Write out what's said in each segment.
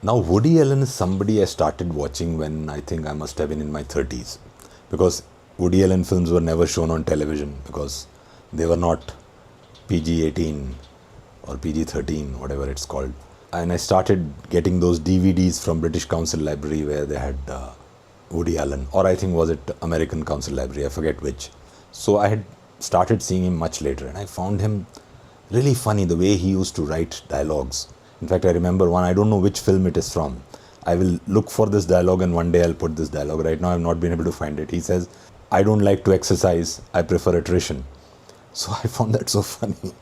Now, Woody Allen is somebody I started watching when I think I must have been in my 30s. Because Woody Allen films were never shown on television because they were not PG 18 or PG 13, whatever it's called. And I started getting those DVDs from British Council Library where they had Woody Allen, or I think was it American Council Library, I forget which. So I had started seeing him much later, and I found him really funny the way he used to write dialogues. In fact, I remember one, I don't know which film it is from. I will look for this dialogue and one day I'll put this dialogue. Right now I've not been able to find it. He says, I don't like to exercise, I prefer attrition. So I found that so funny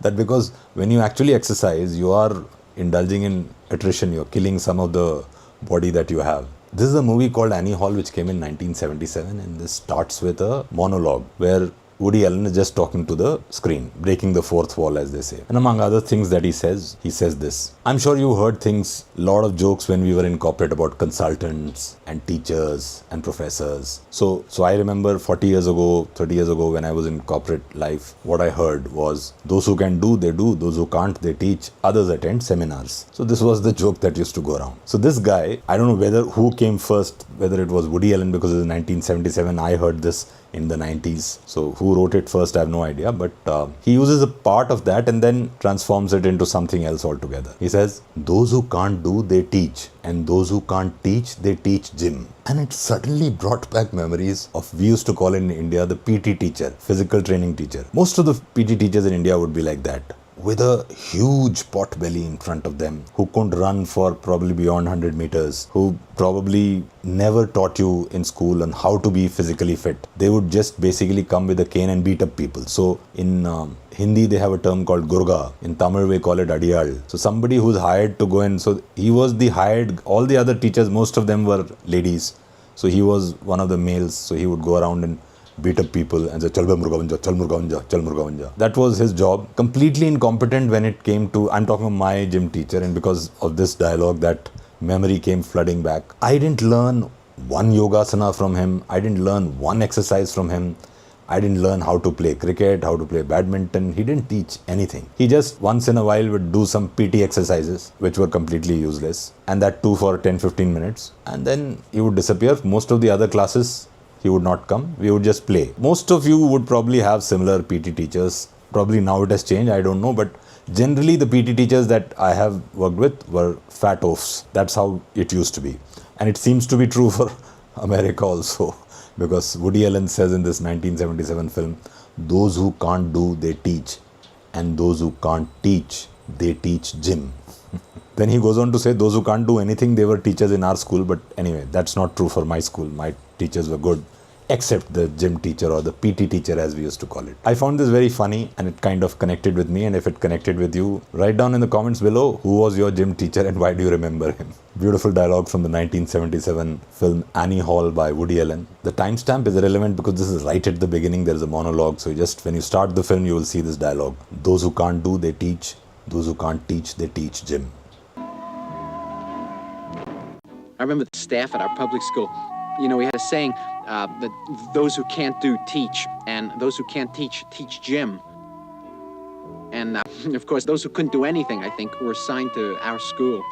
that because when you actually exercise, you are indulging in attrition, you're killing some of the body that you have. This is a movie called Annie Hall which came in 1977, and this starts with a monologue where Woody Allen is just talking to the screen, breaking the fourth wall, as they say. And among other things that he says this. I'm sure you heard things, a lot of jokes when we were in corporate about consultants and teachers and professors. So I remember 40 years ago, 30 years ago when I was in corporate life, what I heard was, those who can do, they do. Those who can't, they teach. Others attend seminars. So this was the joke that used to go around. So this guy, I don't know who came first, whether it was Woody Allen because it was 1977. I heard this in the 90s. So who wrote it first, I have no idea. But he uses a part of that and then transforms it into something else altogether. He says, those who can't do, they teach. And those who can't teach, they teach gym. And it suddenly brought back memories of, we used to call in India the PT teacher, physical training teacher. Most of the PT teachers in India would be like that, with a huge pot belly in front of them, who couldn't run for probably beyond 100 meters, who probably never taught you in school on how to be physically fit. They would just basically come with a cane and beat up people. So in Hindi, they have a term called Gurga. In Tamil, we call it Adiyal. So somebody who's hired to go in. So he was the hired, all the other teachers, most of them were ladies. So he was one of the males. So he would go around and beat up people and say, chal murga banja. That was his job. Completely incompetent when it came to, I'm talking about my gym teacher, and because of this dialogue, that memory came flooding back. I didn't learn one yogasana from him. I didn't learn one exercise from him. I didn't learn how to play cricket, how to play badminton. He didn't teach anything. He just once in a while would do some PT exercises, which were completely useless. And that too for 10-15 minutes. And then he would disappear. Most of the other classes, he would not come. We would just play. Most of you would probably have similar PT teachers. Probably now it has changed, I don't know. But generally the PT teachers that I have worked with were fat oafs. That's how it used to be. And it seems to be true for America also. Because Woody Allen says in this 1977 film, those who can't do, they teach. And those who can't teach, they teach gym. Then he goes on to say, those who can't do anything, they were teachers in our school. But anyway, that's not true for my school. My teachers were good, except the gym teacher or the PT teacher, as we used to call it. I found this very funny and it kind of connected with me. And if it connected with you, write down in the comments below, who was your gym teacher and why do you remember him? Beautiful dialogue from the 1977 film Annie Hall by Woody Allen. The timestamp is irrelevant because this is right at the beginning. There is a monologue. So just when you start the film, you will see this dialogue. Those who can't do, they teach. Those who can't teach, they teach gym. I remember the staff at our public school. You know, we had a saying that those who can't do, teach. And those who can't teach, teach gym. And, of course, those who couldn't do anything, I think, were assigned to our school.